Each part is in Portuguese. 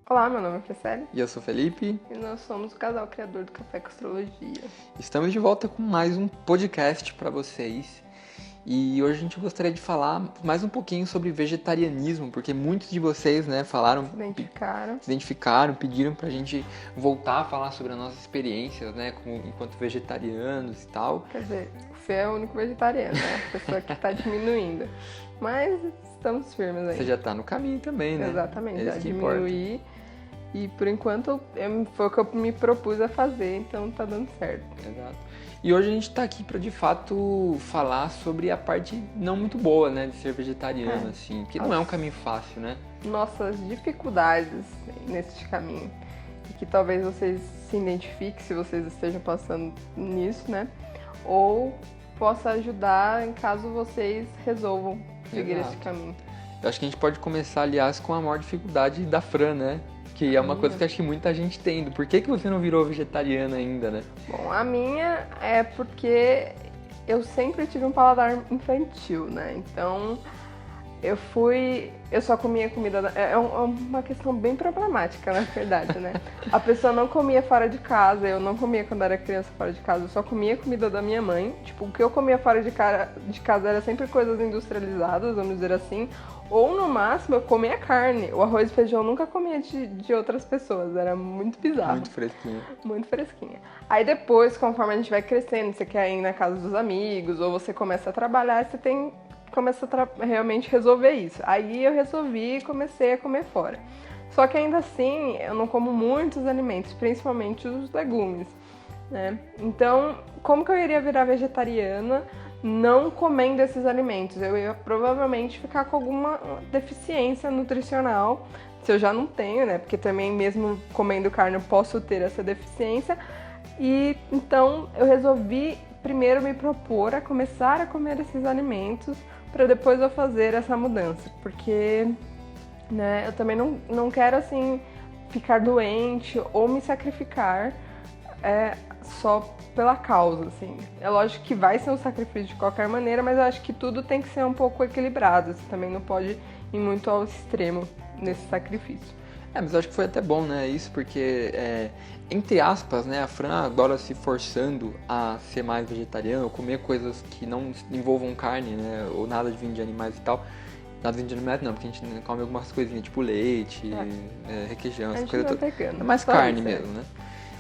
Olá, meu nome é Franciele E eu sou o Felipe. e nós somos o casal criador do Café com Astrologia. Estamos de volta com mais um podcast para vocês. E hoje a gente gostaria de falar mais um pouquinho sobre vegetarianismo, porque muitos de vocês, falaram, Se se identificaram, pediram pra gente voltar a falar sobre as nossas experiências, enquanto vegetarianos e tal. Quer dizer, o Fê é o único vegetariano, né? A pessoa que tá diminuindo. Mas estamos firmes aí. Você já tá no caminho também, né? Exatamente, já Esse que importa. diminuí. E por enquanto foi o que eu me propus a fazer, então tá dando certo. Exato. E hoje a gente tá aqui pra, de fato, falar sobre a parte não muito boa, né, de ser vegetariano, assim, que não é um caminho fácil, né? Nossas dificuldades nesse caminho. E que talvez vocês se identifiquem se vocês estejam passando nisso, né? Ou possa ajudar em caso vocês resolvam seguir Exato. esse caminho. Eu acho que a gente pode começar, aliás, com a maior dificuldade da Fran, né? Que é uma coisa que acho que muita gente tem. Por que você não virou vegetariana ainda, né? Bom, a minha é porque eu sempre tive um paladar infantil, né? Então eu só comia comida. É uma questão bem problemática, na verdade, né? A pessoa não comia fora de casa, eu não comia quando era criança fora de casa, eu só comia comida da minha mãe. Tipo, o que eu comia fora de casa era sempre coisas industrializadas, vamos dizer assim. Ou no máximo eu comia carne. O arroz e feijão eu nunca comia de outras pessoas, era muito bizarro. Muito fresquinho. Muito fresquinha. Aí depois, conforme a gente vai crescendo, você quer ir na casa dos amigos, ou você começa a trabalhar, começa a realmente resolver isso. Aí eu resolvi e comecei a comer fora. Só que ainda assim, eu não como muitos alimentos, principalmente os legumes, né? Então, como que eu iria virar vegetariana não comendo esses alimentos? Eu ia provavelmente ficar com alguma deficiência nutricional, se eu já não tenho, né? Porque também mesmo comendo carne eu posso ter essa deficiência. E então eu resolvi primeiro me propor a começar a comer esses alimentos para depois eu fazer essa mudança, porque, né, eu também não quero assim ficar doente ou me sacrificar só pela causa, assim. É lógico que vai ser um sacrifício de qualquer maneira, mas eu acho que tudo tem que ser um pouco equilibrado. Você também não pode ir muito ao extremo nesse sacrifício. Mas eu acho que foi até bom, né, isso, porque, entre aspas, né, a Fran agora se forçando a ser mais vegetariana, comer coisas que não envolvam carne, né, ou nada de vinho de animais e tal. Nada de vinho de animais não, porque a gente come algumas coisinhas, tipo leite, requeijão, essa coisa toda. É mais carne mesmo, né?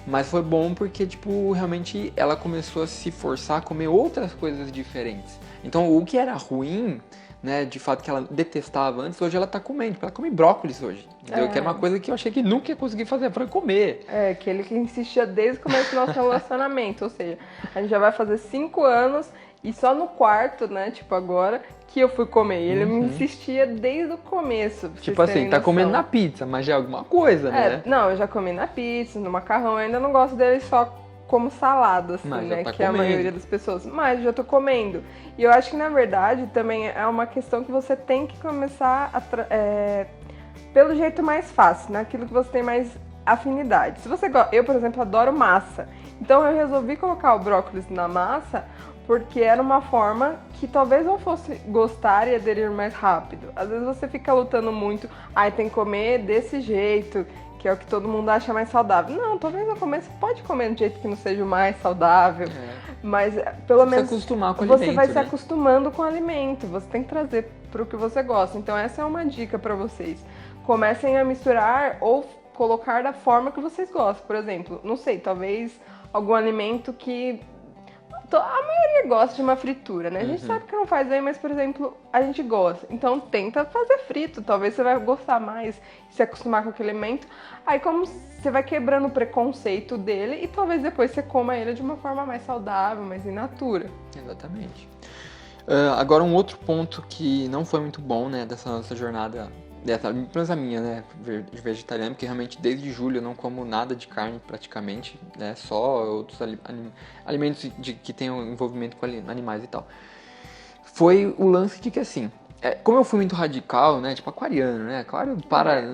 Mas foi bom porque, tipo, realmente ela começou a se forçar a comer outras coisas diferentes. Então, o que era ruim, né, de fato que ela detestava antes, hoje ela tá comendo. Tipo, ela come brócolis hoje, entendeu? Que era uma coisa que eu achei que nunca ia conseguir fazer pra comer. É, aquele que insistia desde o começo do nosso relacionamento. Ou seja, a gente já vai fazer 5 anos e só no quarto, né, tipo agora, que eu fui comer. Ele me insistia desde o começo. Tipo assim, tá comendo na pizza, mas já é alguma coisa, né? Não, eu já comi na pizza, no macarrão, eu ainda não gosto dele só como salada, assim, Mas né? tá Que é a comendo. maioria das pessoas. Mas eu já tô comendo. E eu acho que, na verdade, também é uma questão que você tem que começar pelo jeito mais fácil, naquilo que você tem mais afinidade. Se você eu, por exemplo, adoro massa. Então eu resolvi colocar o brócolis na massa porque era uma forma que talvez eu fosse gostar e aderir mais rápido. Às vezes você fica lutando muito, tem que comer desse jeito, que é o que todo mundo acha mais saudável. Não, talvez no começo você pode comer de jeito que não seja o mais saudável, mas pelo menos se acostumar com o você alimento, vai se né? acostumando com o alimento, você tem que trazer para o que você gosta. Então essa é uma dica para vocês. Comecem a misturar ou colocar da forma que vocês gostam. Por exemplo, não sei, talvez algum alimento que a maioria gosta de uma fritura, né? A gente sabe que não faz bem, mas, por exemplo, a gente gosta. Então, tenta fazer frito. Talvez você vai gostar mais, se acostumar com aquele alimento. Aí, como você vai quebrando o preconceito dele e talvez depois você coma ele de uma forma mais saudável, mais in natura. Exatamente. Agora, um outro ponto que não foi muito bom, né, dessa nossa jornada, pelo menos a minha, né, de vegetariano, porque realmente desde julho eu não como nada de carne praticamente, né, só outros alimentos que tenham envolvimento com animais e tal. Foi o lance de que, assim, como eu fui muito radical, né, tipo aquariano, né, claro,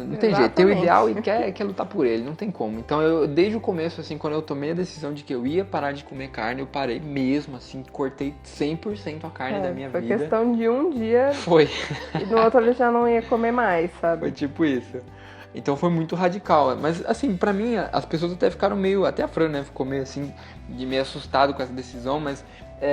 não tem jeito, tem o ideal e quer lutar por ele, não tem como. Então eu, desde o começo, assim, quando eu tomei a decisão de que eu ia parar de comer carne, eu parei mesmo, assim, cortei 100% a carne da minha vida. Foi questão de um dia. Foi. E no outro ele já não ia comer mais, sabe? Foi tipo isso. Então foi muito radical. Mas assim, pra mim, as pessoas até ficaram meio, até a Fran, né, ficou meio assim, meio assustado com essa decisão, mas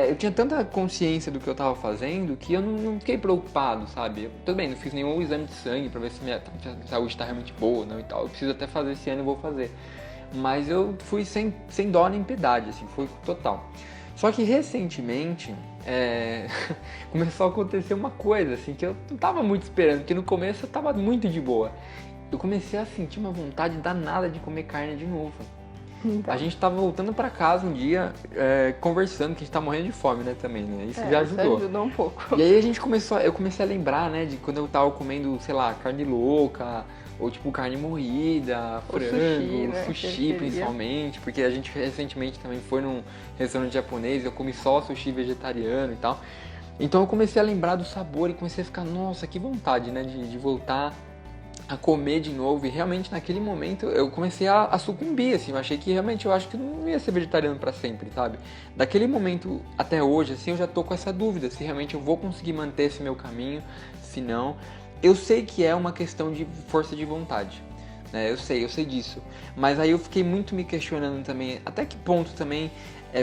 eu tinha tanta consciência do que eu tava fazendo que eu não fiquei preocupado, sabe? Tudo bem, não fiz nenhum exame de sangue pra ver se minha saúde tá realmente boa, não, e tal. Eu preciso até fazer esse ano e vou fazer. Mas eu fui sem dó nem piedade, assim, foi total. Só que recentemente começou a acontecer uma coisa, assim, que eu não tava muito esperando, porque no começo eu tava muito de boa. Eu comecei a sentir uma vontade danada de comer carne de novo. Então. A gente tava voltando pra casa um dia, conversando, que a gente tá morrendo de fome, né, também, né? Isso já ajudou. Isso ajudou um pouco. E aí eu comecei a lembrar, né, de quando eu tava comendo, sei lá, carne louca, ou tipo carne moída, frango, sushi principalmente, porque a gente recentemente também foi num restaurante japonês, eu comi só sushi vegetariano e tal. Então eu comecei a lembrar do sabor e comecei a ficar, nossa, que vontade, né, de voltar a comer de novo. E realmente naquele momento eu comecei a sucumbir, assim, eu achei que realmente eu acho que não ia ser vegetariano pra sempre, sabe? Daquele momento até hoje, assim, eu já tô com essa dúvida, se realmente eu vou conseguir manter esse meu caminho, se não. Eu sei que é uma questão de força de vontade, né? Eu sei disso. Mas aí eu fiquei muito me questionando também, até que ponto também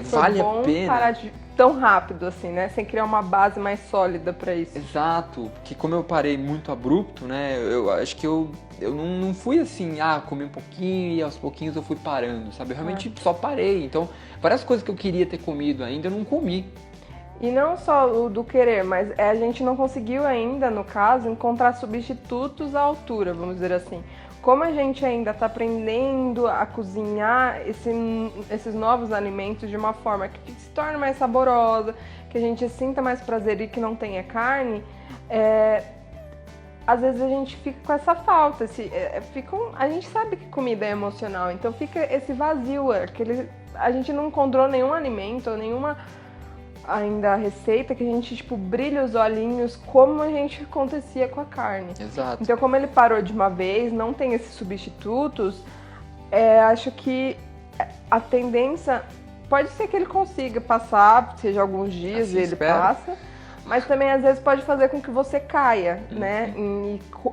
vale a pena... parar tão rápido assim, né? Sem criar uma base mais sólida pra isso. Exato, porque como eu parei muito abrupto, né? Eu acho que eu não fui assim, comi um pouquinho e aos pouquinhos eu fui parando, sabe? Eu realmente só parei. Então, várias coisas que eu queria ter comido ainda, eu não comi. E não só o do querer, mas a gente não conseguiu ainda, no caso, encontrar substitutos à altura, vamos dizer assim. Como a gente ainda está aprendendo a cozinhar esses novos alimentos de uma forma que se torne mais saborosa, que a gente sinta mais prazer e que não tenha carne, às vezes a gente fica com essa falta. A gente sabe que comida é emocional, então fica esse vazio, a gente não encontrou nenhum alimento ou nenhuma ainda a receita que a gente, tipo, brilha os olhinhos como a gente acontecia com a carne. Exato. Então, como ele parou de uma vez, não tem esses substitutos, acho que a tendência pode ser que ele consiga passar, seja alguns dias assim ele passa, mas também às vezes pode fazer com que você caia, né?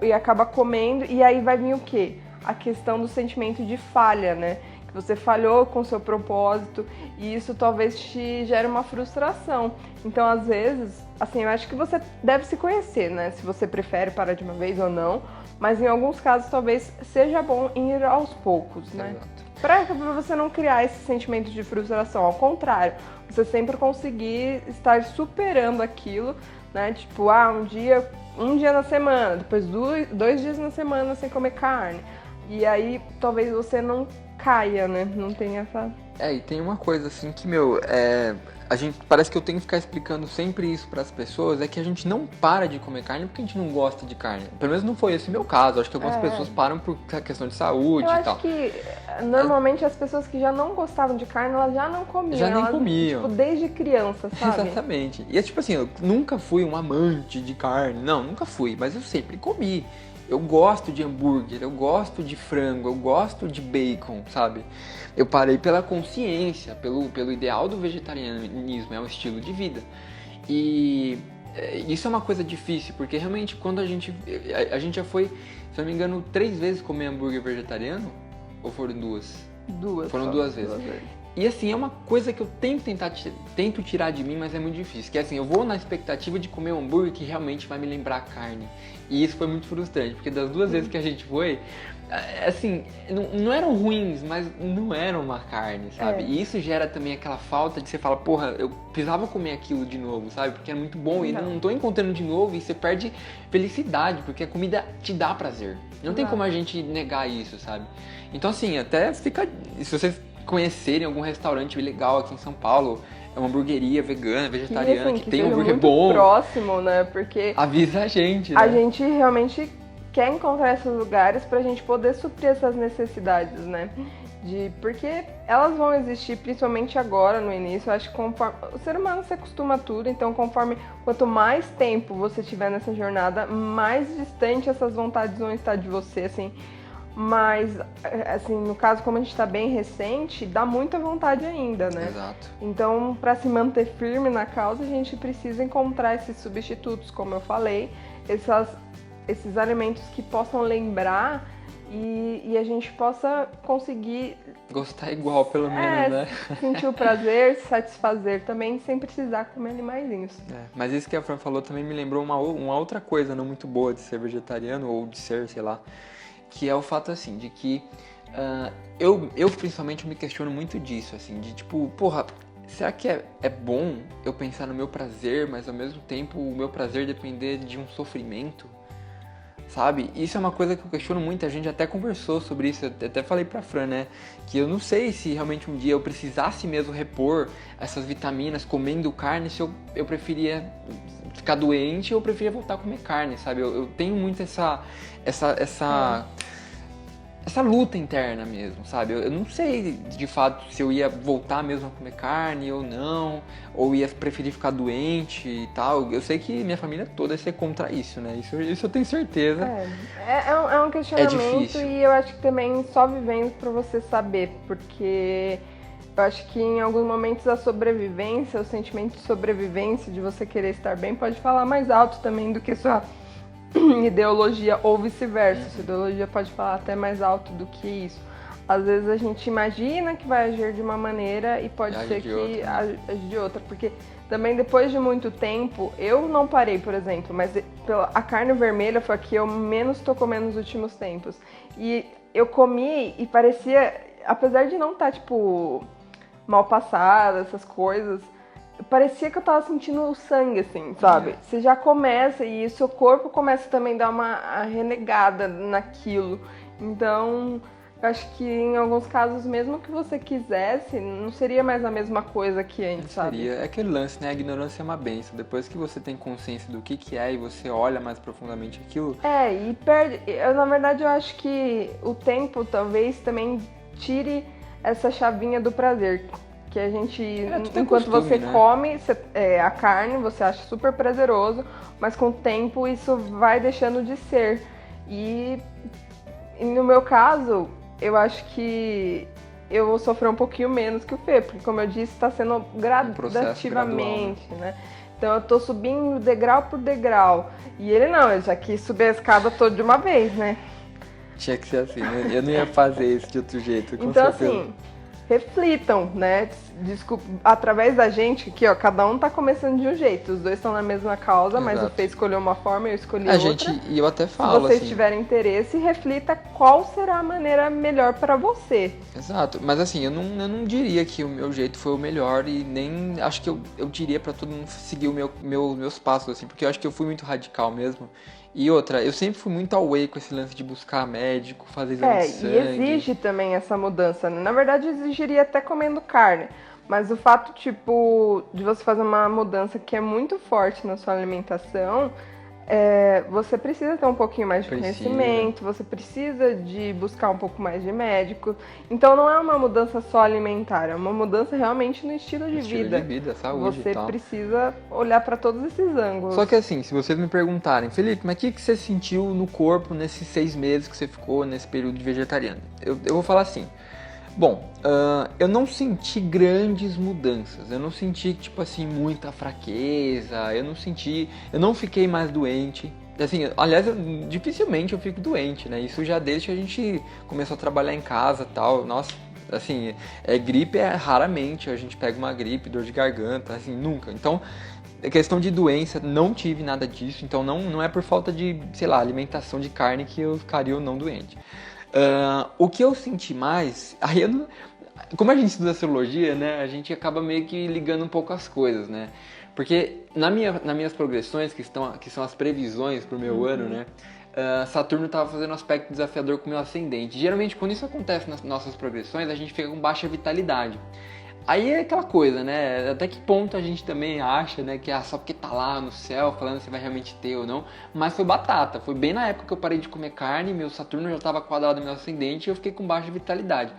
E acaba comendo, e aí vai vir o quê? A questão do sentimento de falha, né? Você falhou com o seu propósito e isso talvez te gere uma frustração. Então, às vezes, assim, eu acho que você deve se conhecer, né? Se você prefere parar de uma vez ou não. Mas em alguns casos, talvez seja bom ir aos poucos, né? Para você não criar esse sentimento de frustração. Ao contrário, você sempre conseguir estar superando aquilo, né? Tipo, um dia na semana, depois 2 dias na semana sem comer carne. E aí, talvez você não caia, né? Não tem essa... E tem uma coisa assim que, a gente, parece que eu tenho que ficar explicando sempre isso pras pessoas, é que a gente não para de comer carne porque a gente não gosta de carne. Pelo menos não foi esse o meu caso, acho que algumas pessoas param por questão de saúde e tal. Eu acho que, normalmente, as pessoas que já não gostavam de carne, elas já não comiam. Já nem comiam. Tipo, desde criança, sabe? Exatamente. E é tipo assim, eu nunca fui um amante de carne, não, nunca fui, mas eu sempre comi. Eu gosto de hambúrguer, eu gosto de frango, eu gosto de bacon, sabe? Eu parei pela consciência, pelo ideal do vegetarianismo, é um estilo de vida. E isso é uma coisa difícil, porque realmente quando a gente já foi, se eu não me engano, 3 vezes comer hambúrguer vegetariano, ou foram 2? Foram 2 vezes. E assim, é uma coisa que eu tento tirar de mim, mas é muito difícil. Que é assim, eu vou na expectativa de comer um hambúrguer que realmente vai me lembrar carne. E isso foi muito frustrante, porque das 2 vezes que a gente foi, assim, não eram ruins, mas não eram uma carne, sabe? E isso gera também aquela falta de você falar, porra, eu precisava comer aquilo de novo, sabe? Porque é muito bom e não tô encontrando de novo e você perde felicidade, porque a comida te dá prazer. Não tem como a gente negar isso, sabe? Então assim, até fica... Se vocês conhecerem algum restaurante legal aqui em São Paulo, é uma hamburgueria vegana, vegetariana, que tem um hambúrguer bom, próximo, né? Porque avisa a gente, né? A gente realmente quer encontrar esses lugares pra gente poder suprir essas necessidades, né? Porque elas vão existir, principalmente agora, no início. Eu acho que conforme o ser humano se acostuma a tudo, então quanto mais tempo você tiver nessa jornada, mais distante essas vontades vão estar de você, assim. Mas, assim, no caso, como a gente tá bem recente, dá muita vontade ainda, né? Exato. Então, para se manter firme na causa, a gente precisa encontrar esses substitutos, como eu falei, esses alimentos que possam lembrar e a gente possa conseguir Gostar igual, pelo menos, né? sentir o prazer, se satisfazer também, sem precisar comer animaizinhos. Mas isso que a Fran falou também me lembrou uma outra coisa não muito boa de ser vegetariano, ou de ser, sei lá, que é o fato, assim, de que eu principalmente me questiono muito disso, assim, de tipo, porra, será que é bom eu pensar no meu prazer, mas ao mesmo tempo o meu prazer depender de um sofrimento? Sabe? Isso é uma coisa que eu questiono muito, a gente até conversou sobre isso, eu até falei pra Fran, né? Que eu não sei se realmente um dia eu precisasse mesmo repor essas vitaminas comendo carne, se eu preferia ficar doente ou eu preferia voltar a comer carne, sabe? Eu tenho muito essa luta interna mesmo, sabe? Eu não sei de fato se eu ia voltar mesmo a comer carne ou não, ou ia preferir ficar doente e tal. Eu sei que minha família toda ia ser contra isso, né? Isso eu tenho certeza. É um questionamento difícil. E eu acho que também só vivendo pra você saber, porque eu acho que em alguns momentos a sobrevivência, o sentimento de sobrevivência, de você querer estar bem, pode falar mais alto também do que sua ideologia ou vice-versa. Sua ideologia pode falar até mais alto do que isso. Às vezes a gente imagina que vai agir de uma maneira e pode ser que age de outra, porque também depois de muito tempo, eu não parei, por exemplo, mas a carne vermelha foi a que eu menos tô comendo nos últimos tempos. E eu comi e parecia, apesar de não estar, tipo, mal passada, essas coisas, parecia que eu tava sentindo o sangue, assim, sabe? Você já começa e o seu corpo começa também a dar uma renegada naquilo. Então, eu acho que em alguns casos, mesmo que você quisesse, não seria mais a mesma coisa que antes, sabe? É aquele lance, né? A ignorância é uma benção. Depois que você tem consciência do que é e você olha mais profundamente aquilo... E perde... na verdade, eu acho que o tempo talvez também tire essa chavinha do prazer. Que a gente, enquanto você come a carne, você acha super prazeroso, mas com o tempo isso vai deixando de ser. E no meu caso, eu acho que eu vou sofrer um pouquinho menos que o Fê, porque como eu disse, está sendo gradativamente, né? Então eu tô subindo degrau por degrau. E ele não, ele já quis subir a escada toda de uma vez, né? Tinha que ser assim, né? Eu não ia fazer isso de outro jeito, com então, certeza. Assim, reflitam, né? Desculpa, através da gente, aqui, ó, cada um tá começando de um jeito. Os dois estão na mesma causa, mas o Fê escolheu uma forma, eu escolhi outra. E eu até falo, se vocês tiverem interesse, reflita qual será a maneira melhor para você. Exato, mas assim, eu não diria que o meu jeito foi o melhor e nem acho que eu diria pra todo mundo seguir meus passos, assim, porque eu acho que eu fui muito radical mesmo. E outra, eu sempre fui muito away com esse lance de buscar médico, fazer exame de sangue. E exige também essa mudança. Na verdade, exigiria até comendo carne. Mas o fato, tipo, de você fazer uma mudança que é muito forte na sua alimentação, você precisa ter um pouquinho mais de conhecimento, você precisa de buscar um pouco mais de médico. Então não é uma mudança só alimentar, é uma mudança realmente no estilo de vida. Estilo de vida, saúde Você e tal. Precisa olhar para todos esses ângulos. Só que assim, se vocês me perguntarem, Felipe, mas o que você sentiu no corpo nesses 6 meses que você ficou nesse período de vegetariano? Eu vou falar assim. Bom, eu não senti grandes mudanças, eu não senti, tipo assim, muita fraqueza, eu não fiquei mais doente. Assim, aliás, dificilmente eu fico doente, né? Isso já desde que a gente começou a trabalhar em casa e tal. Nossa, assim, gripe raramente a gente pega uma gripe, dor de garganta, assim, nunca. Então, questão de doença, não tive nada disso, então não é por falta de, sei lá, alimentação de carne que eu ficaria ou não doente. O que eu senti mais, como a gente estuda astrologia, né, a gente acaba meio que ligando um pouco as coisas, né, porque nas minhas progressões, que são as previsões pro meu ano, né, Saturno estava fazendo um aspecto desafiador com o meu ascendente. Geralmente, quando isso acontece nas nossas progressões, a gente fica com baixa vitalidade. Aí é aquela coisa, né? Até que ponto a gente também acha, né, que só porque tá lá no céu falando se vai realmente ter ou não. Mas foi batata. Foi bem na época que eu parei de comer carne, meu Saturno já estava quadrado no meu ascendente e eu fiquei com baixa vitalidade.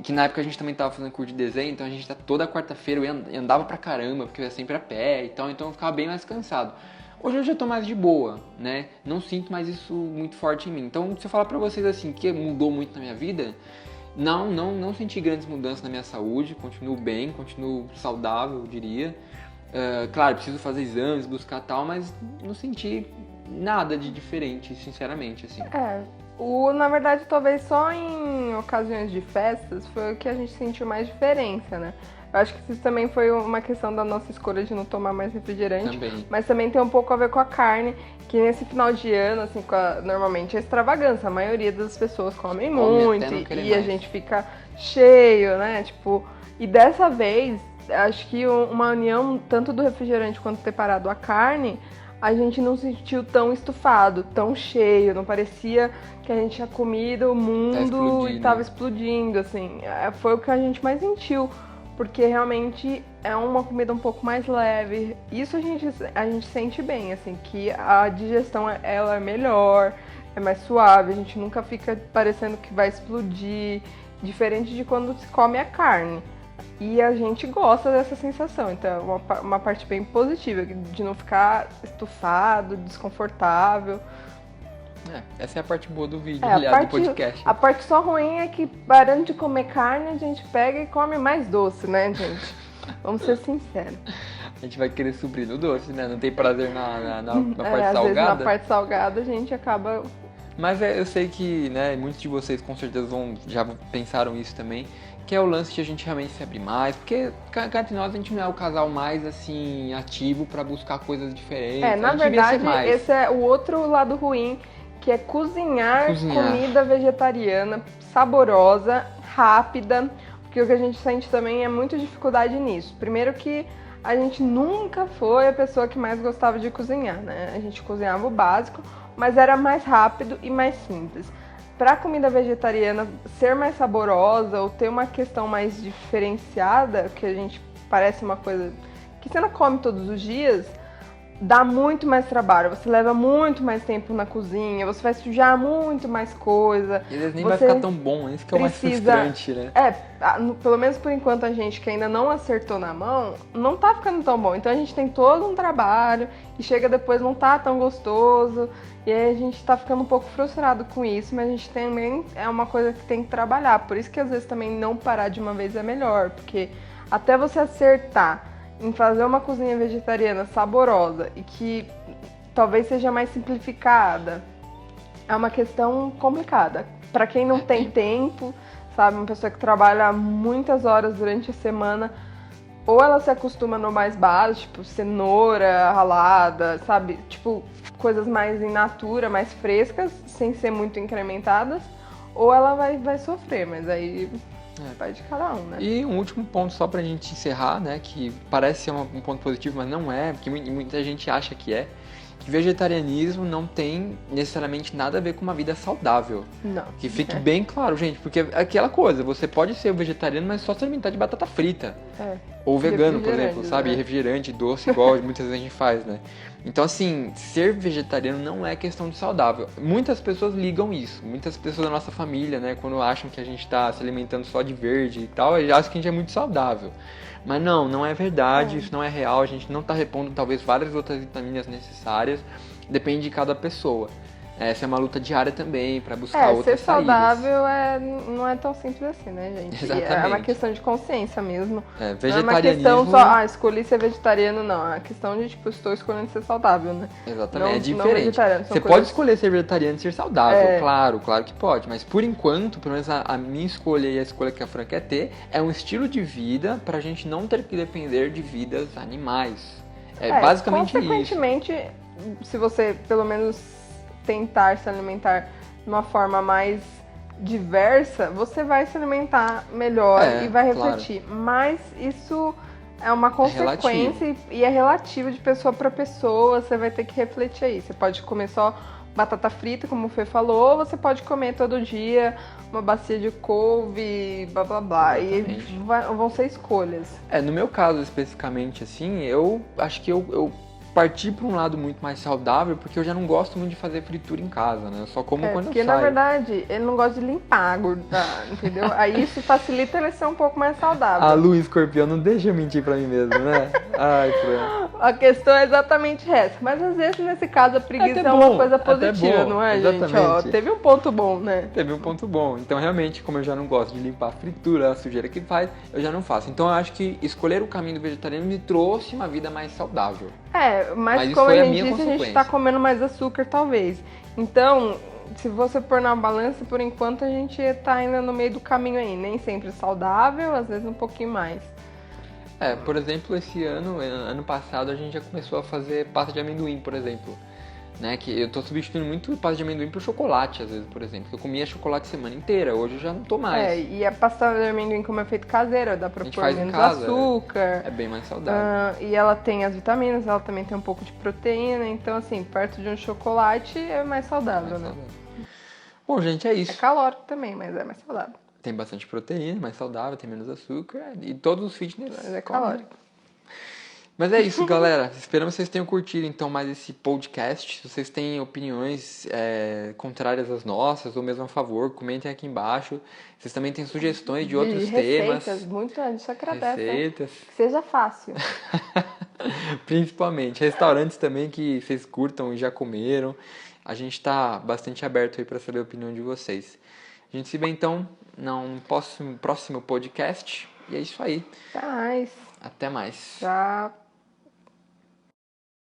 Que na época a gente também tava fazendo curso de desenho, então a gente toda quarta-feira eu andava pra caramba, porque eu ia sempre a pé e tal, então eu ficava bem mais cansado. Hoje eu já tô mais de boa, né? Não sinto mais isso muito forte em mim. Então, se eu falar pra vocês assim, que mudou muito na minha vida... Não senti grandes mudanças na minha saúde, continuo bem, continuo saudável, eu diria. Claro, preciso fazer exames, buscar tal, mas não senti nada de diferente, sinceramente, assim. Na verdade, talvez só em ocasiões de festas foi o que a gente sentiu mais diferença, né? Eu acho que isso também foi uma questão da nossa escolha de não tomar mais refrigerante. Também. Mas também tem um pouco a ver com a carne, que nesse final de ano, assim, normalmente é extravagância. A maioria das pessoas comem muito e a gente fica cheio, né? Tipo, e dessa vez, acho que uma união tanto do refrigerante quanto ter parado a carne, a gente não se sentiu tão estufado, tão cheio, não parecia que a gente tinha comido o mundo e tava explodindo, assim. Foi o que a gente mais sentiu, porque realmente é uma comida um pouco mais leve. Isso a gente sente bem, assim, que a digestão ela é melhor, é mais suave, a gente nunca fica parecendo que vai explodir, diferente de quando se come a carne. E a gente gosta dessa sensação, então é uma parte bem positiva, de não ficar estufado, desconfortável. Essa é a parte boa do vídeo, aliás, do podcast. A parte só ruim é que, parando de comer carne, a gente pega e come mais doce, né, gente? Vamos ser sinceros. A gente vai querer suprir no doce, né? Não tem prazer na parte às salgada. Vezes na parte salgada a gente acaba... Mas eu sei que, né, muitos de vocês com certeza já pensaram isso também, que é o lance de a gente realmente se abrir mais, porque cá entre nós a gente não é o casal mais, assim, ativo pra buscar coisas diferentes. Na verdade, esse é o outro lado ruim, que é cozinhar comida vegetariana, saborosa, rápida, porque o que a gente sente também é muita dificuldade nisso. Primeiro que a gente nunca foi a pessoa que mais gostava de cozinhar, né? A gente cozinhava o básico, mas era mais rápido e mais simples. Para a comida vegetariana ser mais saborosa ou ter uma questão mais diferenciada, que a gente parece uma coisa que você não come todos os dias, dá muito mais trabalho, você leva muito mais tempo na cozinha, você vai sujar muito mais coisa. E nem vai ficar tão bom, isso que é o mais frustrante, né? Pelo menos por enquanto a gente que ainda não acertou na mão, não tá ficando tão bom. Então a gente tem todo um trabalho e chega depois não tá tão gostoso. E aí a gente tá ficando um pouco frustrado com isso, mas a gente também é uma coisa que tem que trabalhar. Por isso que às vezes também não parar de uma vez é melhor, porque até você acertar em fazer uma cozinha vegetariana saborosa e que talvez seja mais simplificada, é uma questão complicada. Para quem não tem tempo, sabe, uma pessoa que trabalha muitas horas durante a semana, ou ela se acostuma no mais básico, tipo cenoura ralada, sabe, tipo coisas mais in natura, mais frescas, sem ser muito incrementadas, ou ela vai sofrer, mas aí vai de cada um, né? E um último ponto só pra gente encerrar, né, que parece ser um ponto positivo, mas não é, porque muita gente acha que vegetarianismo não tem necessariamente nada a ver com uma vida saudável. Não. Que fique bem claro, gente, porque é aquela coisa, você pode ser vegetariano, mas só se alimentar de batata frita. Ou vegano, por exemplo, sabe? Né? Refrigerante, doce, igual muitas vezes a gente faz, né? Então, assim, ser vegetariano não é questão de saudável. Muitas pessoas ligam isso. Muitas pessoas da nossa família, né, quando acham que a gente tá se alimentando só de verde e tal, eles acham que a gente é muito saudável. Mas não é verdade, isso não é real, a gente não tá repondo talvez várias outras vitaminas necessárias, depende de cada pessoa. Essa é uma luta diária também, pra buscar outras ser saídas. saudável não é tão simples assim, né, gente? Exatamente. É uma questão de consciência mesmo. Vegetarianismo... Não é uma questão só, escolhi ser vegetariano, não. É uma questão de, tipo, estou escolhendo ser saudável, né? Exatamente, é diferente. Não vegetariano, você pode escolher ser vegetariano e ser saudável, claro que pode. Mas por enquanto, pelo menos a minha escolha e a escolha que a Fran quer ter, é um estilo de vida pra gente não ter que depender de vidas animais. Basicamente isso. Consequentemente, se você, pelo menos... tentar se alimentar de uma forma mais diversa, você vai se alimentar melhor e vai refletir. Claro. Mas isso é uma consequência e é relativo de pessoa para pessoa, você vai ter que refletir aí. Você pode comer só batata frita, como o Fê falou, ou você pode comer todo dia uma bacia de couve, blá blá blá. Exatamente. E vão ser escolhas. No meu caso especificamente, assim, eu acho que eu partir para um lado muito mais saudável, porque eu já não gosto muito de fazer fritura em casa, né? Eu só como quando eu saio. Porque, na verdade, ele não gosta de limpar a gordura, entendeu? Aí isso facilita ele ser um pouco mais saudável. A Lu Escorpião não deixa eu mentir pra mim mesmo, né? Ai, Fran. A questão é exatamente essa. Mas, às vezes, nesse caso, a preguiça é uma coisa positiva, não é, exatamente. Gente? Teve um ponto bom, né? Teve um ponto bom. Então, realmente, como eu já não gosto de limpar a fritura, a sujeira que faz, eu já não faço. Então, eu acho que escolher o caminho do vegetariano me trouxe uma vida mais saudável. Mas isso como foi a a gente minha disse, a gente consequência. tá comendo mais açúcar, talvez. Então, se você pôr na balança, por enquanto a gente tá ainda no meio do caminho aí. Nem sempre saudável, às vezes um pouquinho mais. Por exemplo, esse ano passado, a gente já começou a fazer pasta de amendoim, por exemplo. Né, que eu tô substituindo muito pasta de amendoim por chocolate, às vezes, por exemplo. Eu comia chocolate a semana inteira, hoje eu já não tô mais. E a pasta de amendoim, como é feito caseiro, dá pra A gente pôr faz em menos casa, açúcar. É bem mais saudável. E ela tem as vitaminas, ela também tem um pouco de proteína. Então, assim, perto de um chocolate é mais saudável, né? Bom, gente, é É isso. calórico também, mas é mais saudável. Tem bastante proteína, mais saudável, tem menos açúcar. E todos os fitness Mas é comem. calórico. Mas é isso, galera. Esperamos que vocês tenham curtido então mais esse podcast. Se vocês têm opiniões contrárias às nossas ou mesmo a favor, comentem aqui embaixo. Vocês também têm sugestões de outros receitas, temas. muito isso agradece. Receitas. Que seja fácil. Principalmente. Restaurantes também que vocês curtam e já comeram. A gente está bastante aberto aí para saber a opinião de vocês. A gente se vê então num próximo podcast. E é isso aí. Até mais. Até mais. Tchau.